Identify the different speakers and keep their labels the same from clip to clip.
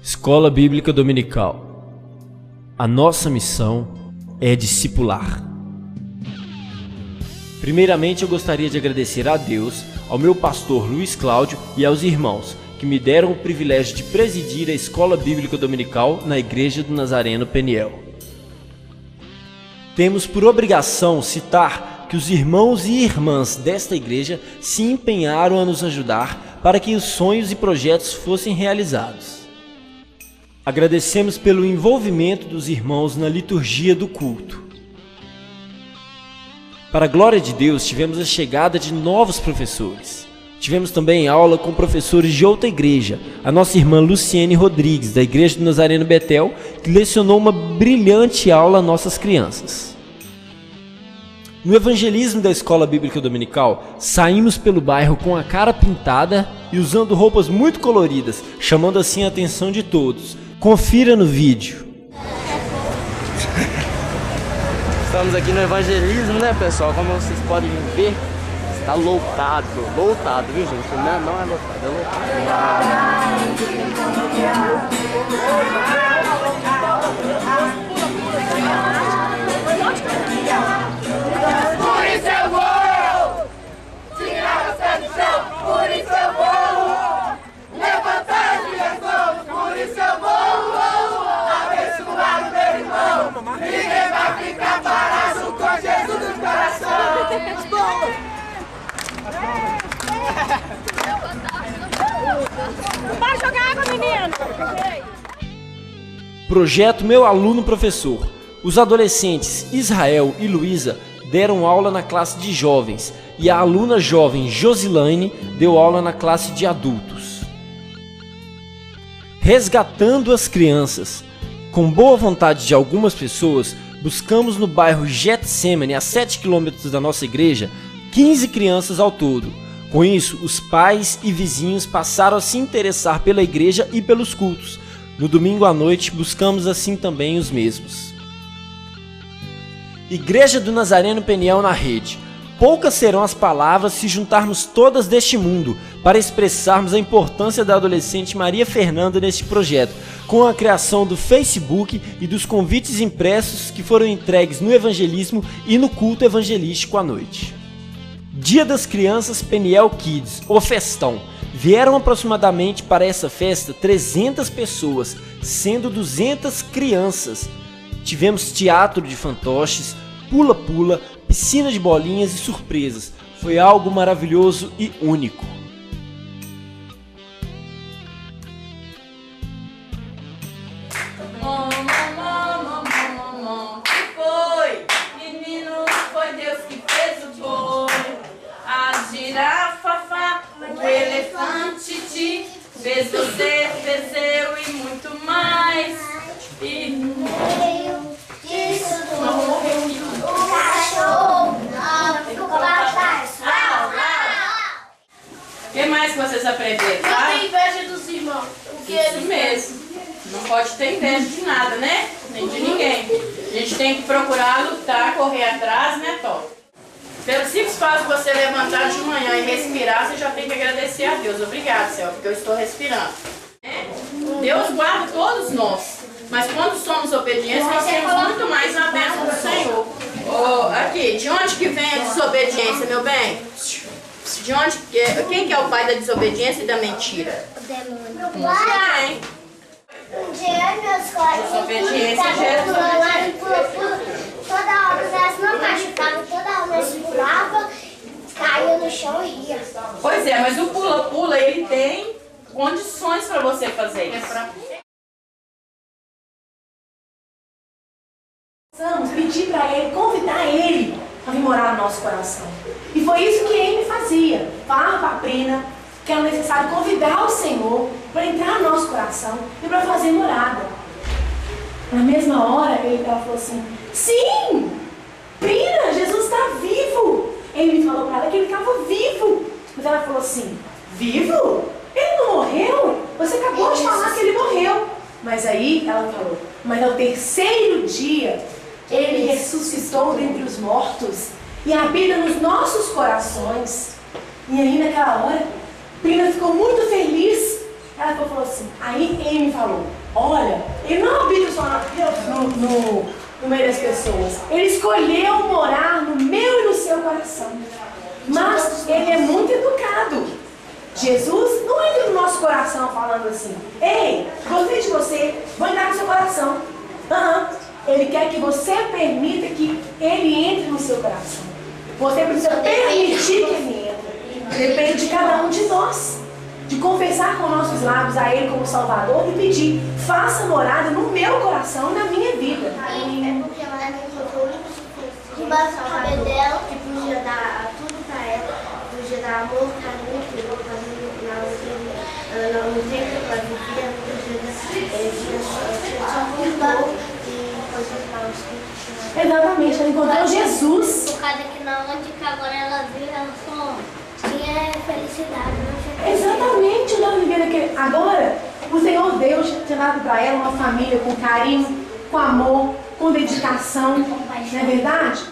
Speaker 1: Escola Bíblica Dominical. A nossa missão é discipular. Primeiramente, eu gostaria de agradecer a Deus, ao meu pastor Luiz Cláudio e aos irmãos que me deram o privilégio de presidir a Escola Bíblica Dominical na Igreja do Nazareno Peniel. Temos por obrigação citar que os irmãos e irmãs desta igreja se empenharam a nos ajudar para que os sonhos e projetos fossem realizados. Agradecemos pelo envolvimento dos irmãos na liturgia do culto. Para a glória de Deus, tivemos a chegada de novos professores. Tivemos também aula com professores de outra igreja, a nossa irmã Luciene Rodrigues, da Igreja do Nazareno Betel, que lecionou uma brilhante aula a nossas crianças. No evangelismo da Escola Bíblica Dominical, saímos pelo bairro com a cara pintada e usando roupas muito coloridas, chamando assim a atenção de todos. Confira no vídeo.
Speaker 2: Estamos aqui no evangelismo, né, pessoal? Como vocês podem ver, está lotado, viu, gente? Não é lotado, é
Speaker 3: Por isso eu vou tirar os pés do chão, por isso eu vou levantar as minhas mãos, por isso eu vou abençoar o meu irmão. Ninguém vai ficar parado com Jesus no coração.
Speaker 4: Vai jogar água, menino!
Speaker 1: Projeto Meu Aluno Professor. Os adolescentes Israel e Luísa deram aula na classe de jovens e a aluna jovem Josilane deu aula na classe de adultos. Resgatando as crianças. Com boa vontade de algumas pessoas, buscamos no bairro Getsemane, a 7 km da nossa igreja, 15 crianças ao todo. Com isso, os pais e vizinhos passaram a se interessar pela igreja e pelos cultos. No domingo à noite, buscamos assim também os mesmos. Igreja do Nazareno Peniel na rede. Poucas serão as palavras se juntarmos todas deste mundo para expressarmos a importância da adolescente Maria Fernanda neste projeto, com a criação do Facebook e dos convites impressos que foram entregues no evangelismo e no culto evangelístico à noite. Dia das Crianças Peniel Kids, o festão. Vieram aproximadamente para essa festa 300 pessoas, sendo 200 crianças. Tivemos teatro de fantoches, pula-pula, piscina de bolinhas e surpresas. Foi algo maravilhoso e único.
Speaker 3: Que foi? Menino, foi Deus que fez o boi. A girafa, o elefante te fez você, fez eu e muito mais. E no meio disso tudo, o cachorro não ficou para trás. O que mais que vocês aprenderam?
Speaker 4: Não tem inveja dos irmãos.
Speaker 3: Isso mesmo. Não pode ter inveja de nada, né? Nem de ninguém. A gente tem que procurar lutar, correr atrás, né, Tó? Pelo simples fato de você levantar de manhã e respirar, você já tem que agradecer a Deus. Obrigado, Senhor, porque eu estou respirando. Deus guarda todos nós. Mas quando somos obedientes, nós temos muito mais a bênção do Senhor. Aqui, de onde que vem a desobediência, meu bem? De onde? Quem que é o pai da desobediência e da mentira?
Speaker 4: O demônio.
Speaker 3: Ninguém.
Speaker 4: Um dia meus colegas
Speaker 3: Desobediência gera desobediência.
Speaker 4: toda hora elas não machucavam, toda hora eles pulavam, caíam no chão e riam.
Speaker 3: Pois é, mas o pula-pula, ele tem condições para você fazer isso.
Speaker 5: Precisamos pedir para ele, convidar ele a vir morar no nosso coração. E foi isso que ele fazia. Falava para a Prina que era necessário convidar o Senhor para entrar no nosso coração e para fazer morada. Na mesma hora, ela falou assim: sim, Prina, Jesus está vivo. Ele me falou para ela que ele estava vivo. Mas ela falou assim: vivo? Ele não morreu? Você acabou de falar que ele morreu. Mas aí ela falou: mas ao terceiro dia ele ressuscitou dentre os mortos e habita nos nossos corações. E aí naquela hora, Prina ficou muito feliz. Ela falou assim, aí ele me falou, olha, ele não habita só no meio das pessoas. Ele escolheu morar no meu e no seu coração. Mas ele é muito educado. Jesus não entra no nosso coração falando assim, ei, gostei de você, vou entrar no seu coração. Ele quer que você permita que ele entre no seu coração. Você precisa permitir que ele entre. Depende de cada um de nós. De confessar com nossos lábios a Ele como Salvador e pedir, faça morada no meu coração e na minha vida.
Speaker 4: É porque ela encontrou que basta o cabelo dela, que podia dar tudo pra ela, podia dar amor, carinho, que não fazia no tempo que ela vivia, podia só cuidar e fazer para os que
Speaker 5: Exatamente, ela encontrou Jesus.
Speaker 4: Por causa que na onde que agora ela viu, ela só tinha felicidade, não tinha.
Speaker 5: Exatamente, ela vivia naquele. Agora, o Senhor Deus tinha dado para ela uma família com carinho, com amor, com dedicação, não é verdade?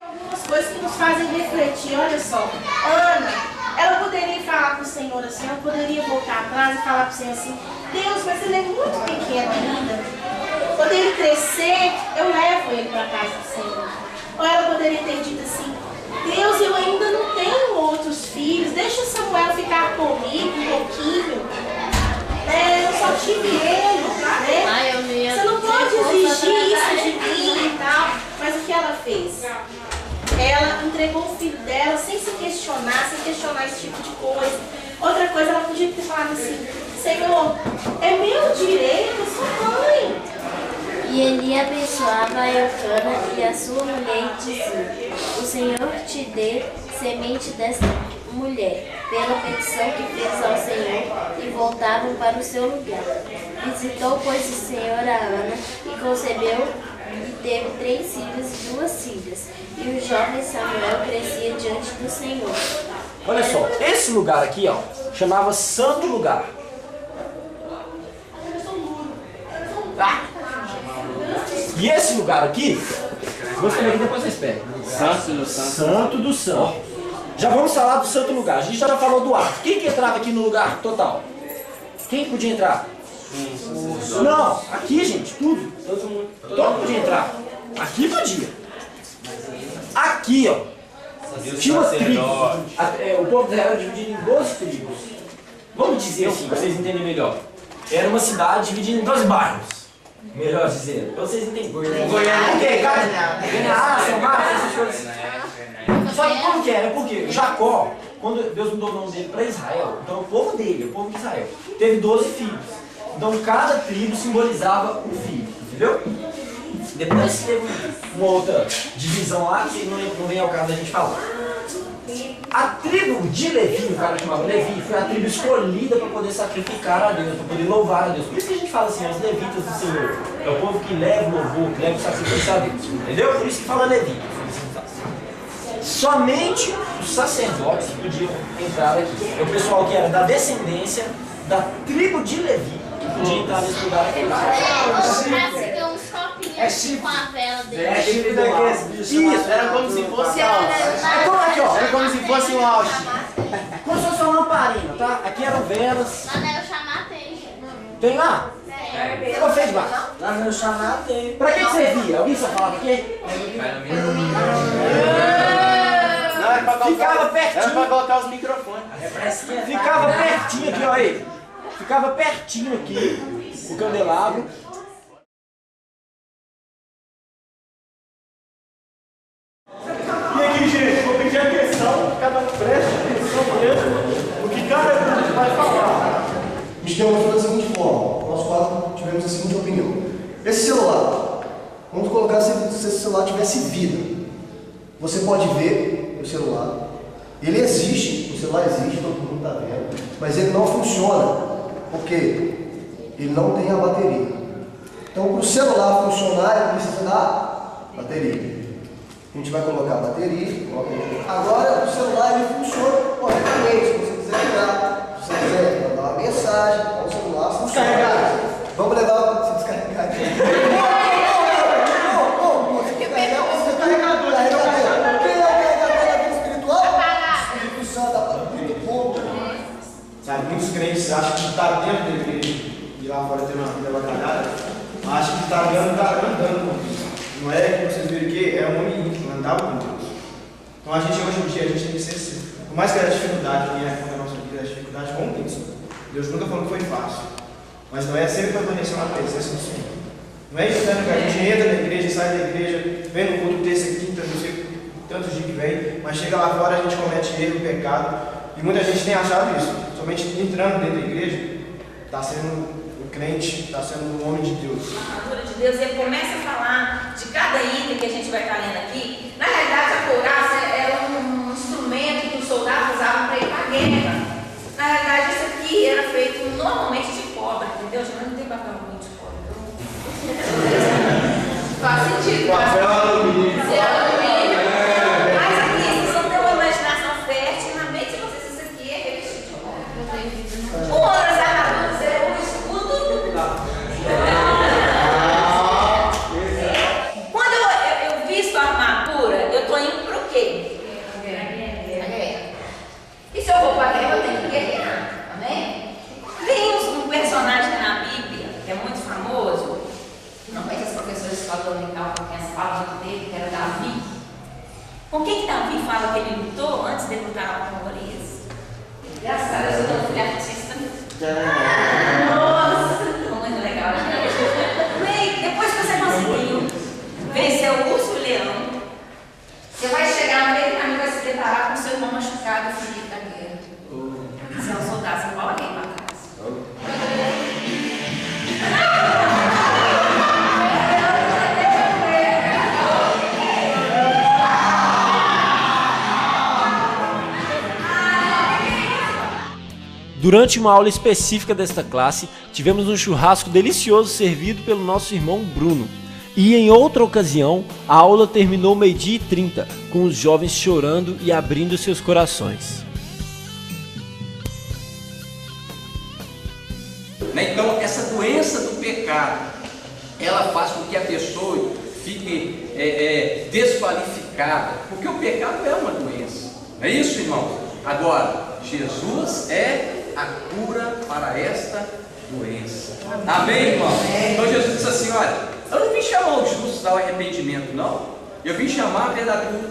Speaker 6: Algumas coisas que nos fazem refletir, olha só. Ana, ela poderia falar para o Senhor assim, ela poderia voltar atrás e falar para o Senhor assim, Deus, mas ele é muito pequeno ainda. Quando ele crescer, eu levo ele para a casa do Senhor. Ou ela poderia ter dito assim, Deus, eu ainda não tenho outros filhos, deixa Samuel ficar comigo um pouquinho. Eu só tive ele, né? Você não pode exigir isso de mim e tal. Mas o que ela fez? Ela entregou o filho dela sem se questionar, sem questionar esse tipo de coisa. Outra coisa, ela podia ter falado assim, Senhor, é meu direito, eu sou mãe.
Speaker 7: E ele abençoava a Eucana e a sua mulher e dizia, o Senhor te dê semente desta mulher, pela petição que fez ao Senhor, e voltavam para o seu lugar. Visitou, pois, o Senhor a Ana, e concebeu, e teve 3 filhos e 2 filhas. E o jovem Samuel crescia diante do Senhor.
Speaker 1: Olha só, esse lugar aqui, ó, chamava Santo Lugar. E esse lugar aqui, vou escrever aqui, depois vocês pegam. Santo do Santo. Já vamos falar do Santo Lugar. A gente já falou do arco. Quem que entrava aqui no lugar total? Quem podia entrar? Não, aqui, gente, tudo. Todo podia entrar. Aqui podia. Aqui, ó, tinha uma tribo. O povo de Israel era dividido em 12 tribos. Vamos dizer assim, para vocês entenderem melhor. Era uma cidade dividida em 12 bairros. Melhor dizer, para vocês entenderem. São Marcos, essas coisas. Só que como que era? Porque Jacó, quando Deus mudou o nome dele para Israel, então o povo dele, o povo de Israel, teve 12 filhos. Então cada tribo simbolizava um filho, entendeu? Depois teve uma outra divisão lá que não vem ao caso da gente falar. A tribo de Levi, o cara chamava Levi, foi a tribo escolhida para poder sacrificar a Deus, para poder louvar a Deus. Por isso que a gente fala assim, os levitas do Senhor. É o povo que leva o louvor, que leva o sacrifício a Deus. Entendeu? Por isso que fala Levi. Somente os sacerdotes podiam entrar aqui. É o pessoal que era da descendência da tribo de Levi que podia entrar nesse lugar aqui.
Speaker 7: É chifre com a vela dele.
Speaker 2: É chifre daqueles bichos. Isso, era como se fosse
Speaker 1: É como aqui, ó.
Speaker 2: Era como se fosse um auge.
Speaker 1: Como se fosse uma lamparina, tá? Aqui eram velas.
Speaker 7: Lá na Euxamá tem.
Speaker 1: Tem lá? Ficou feio demais.
Speaker 2: Lá no Xaná tem.
Speaker 1: Pra que você via? Alguém só falava aqui?
Speaker 2: Não, era pra colocar,
Speaker 1: Ficava pertinho.
Speaker 2: Era pra colocar os microfones.
Speaker 1: Ficava pertinho aqui, ó aí. Ficava pertinho aqui, o candelabro.
Speaker 8: E aqui, gente, vou pedir atenção, cada um preste atenção mesmo, o que cada um vai falar.
Speaker 9: A gente demonstrou da seguinte forma, nós 4 tivemos a seguinte opinião. Esse celular, vamos colocar se esse celular tivesse vida. Você pode ver o celular, ele existe, o celular existe, todo mundo está vendo, mas ele não funciona, porque ele não tem a bateria. Então, para o celular funcionar, ele precisa da bateria. A gente vai colocar a bateria, agora o celular ele funciona corretamente, se você quiser ligar, se você quiser mandar uma mensagem, o celular funciona. Descarregar. Vamos levar para se descarregar aqui. Não, você descarregar o carregador. Quem é o carregador da vida espiritual? Espírito Santo.
Speaker 8: Sabe, muitos crentes acham que está dentro da igreja e lá fora tem uma batalhada, acham que está andando com Deus. Não é que vocês viram que é um homem íntimo, andava com Deus. Então a gente hoje em dia, a gente tem que ser assim. Por mais que a dificuldade venha contra a nossa vida, a dificuldade com Deus. Deus nunca falou que foi fácil. Mas não é sempre permanecer na presença do Senhor. Não é estranho que a gente entra na igreja, sai da igreja, vem no culto terça e quinta, não sei tantos dias que vem, mas chega lá fora a gente comete erro, pecado. E muita gente tem achado isso. Somente entrando dentro da igreja, está sendo um crente, está sendo um homem de Deus.
Speaker 10: A armadura de Deus, ele começa a falar de cada item que a gente vai estar lendo aqui. Na realidade, a couraça era um instrumento que os soldados usavam para ir para a guerra. Na realidade, isso aqui era feito normalmente de cobre, entendeu? Já não tem papel muito de cobre. Faz sentido.
Speaker 8: Papel alumínio.
Speaker 10: Mas aqui, vocês vão ter uma imaginação fértil na mente de vocês. Isso aqui é revestido de cobre. Uma das armaduras é o escudo. Quando eu visto a armadura, eu estou indo para o quê? E se eu vou para a guerra, eu tenho que guerrear. Amém? Tem um personagem na Bíblia que é muito famoso. Normalmente as professoras de escola dominical falam muito dele, que era Davi. Com quem que Davi fala que ele lutou antes de lutar com Golias? Graças a Deus, eu estou filho artista. Nossa, muito legal, gente. Bem, depois que você conseguiu vencer o urso e o leão, você vai chegar no meio do caminho e vai se deparar com seu irmão machucado e ferido da guerra. Você é um soldado, você pode alguém para casa.
Speaker 1: Durante uma aula específica desta classe, tivemos um churrasco delicioso servido pelo nosso irmão Bruno. E em outra ocasião, a aula terminou 12h30, com os jovens chorando e abrindo seus corações.
Speaker 11: Então, essa doença do pecado, ela faz com que a pessoa fique desqualificada, porque o pecado é uma doença. Não é isso, irmão? Agora, Jesus é a cura para esta doença. Amém, irmão? Então Jesus disse assim, olha, eu não vim chamar os justos ao arrependimento, não. Eu vim chamar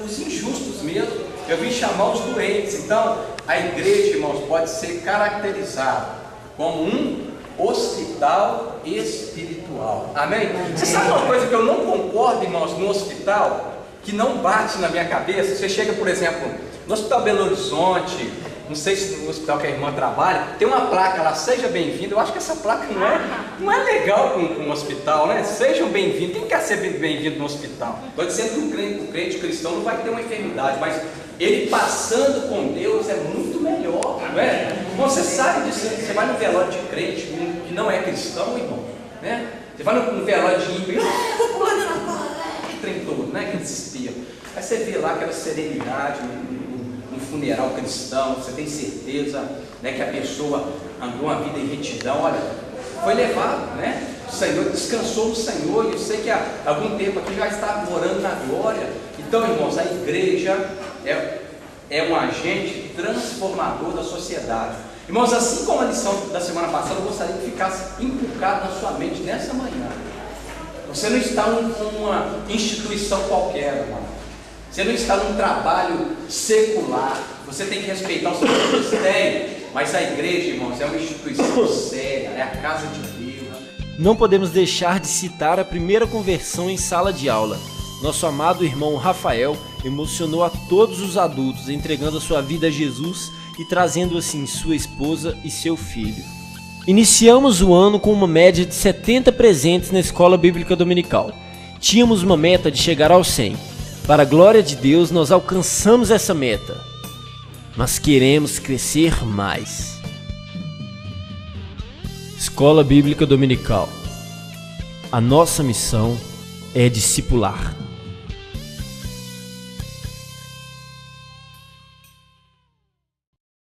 Speaker 11: os injustos mesmo. Eu vim chamar os doentes. Então, a igreja, irmãos, pode ser caracterizada como um hospital espiritual. Amém? Você sabe uma coisa que eu não concordo, irmãos, no hospital, que não bate na minha cabeça? Você chega, por exemplo, no Hospital Belo Horizonte, não sei se no hospital que a irmã trabalha, tem uma placa lá, seja bem-vindo. Eu acho que essa placa não é legal com um hospital, né? Sejam bem-vindos. Quem quer ser bem-vindo no hospital? Estou dizendo que o crente cristão não vai ter uma enfermidade, mas ele passando com Deus é muito melhor, não é? Você sabe disso, você vai no velório de crente que não é cristão, irmão, né? Você vai no velório de ímpio, vou pular na porra, que trem todo, né? Que desespero. Aí você vê lá aquela serenidade, um funeral cristão, você tem certeza, né, que a pessoa andou uma vida em retidão, olha, foi levado, né? O Senhor descansou no Senhor, e eu sei que há algum tempo aqui já está morando na glória. Então, irmãos, a igreja é um agente transformador da sociedade. Irmãos, assim como a lição da semana passada, eu gostaria que ficasse inculcado na sua mente nessa manhã. Você não está numa instituição qualquer, irmão. Você não está num trabalho secular. Você tem que respeitar os seus ministérios. Mas a igreja, irmãos, é uma instituição séria, é a casa de Deus.
Speaker 1: Não podemos deixar de citar a primeira conversão em sala de aula. Nosso amado irmão Rafael emocionou a todos os adultos, entregando a sua vida a Jesus e trazendo assim sua esposa e seu filho. Iniciamos o ano com uma média de 70 presentes na escola bíblica dominical. Tínhamos uma meta de chegar aos 100. Para a glória de Deus, nós alcançamos essa meta, mas queremos crescer mais. Escola Bíblica Dominical. A nossa missão é discipular.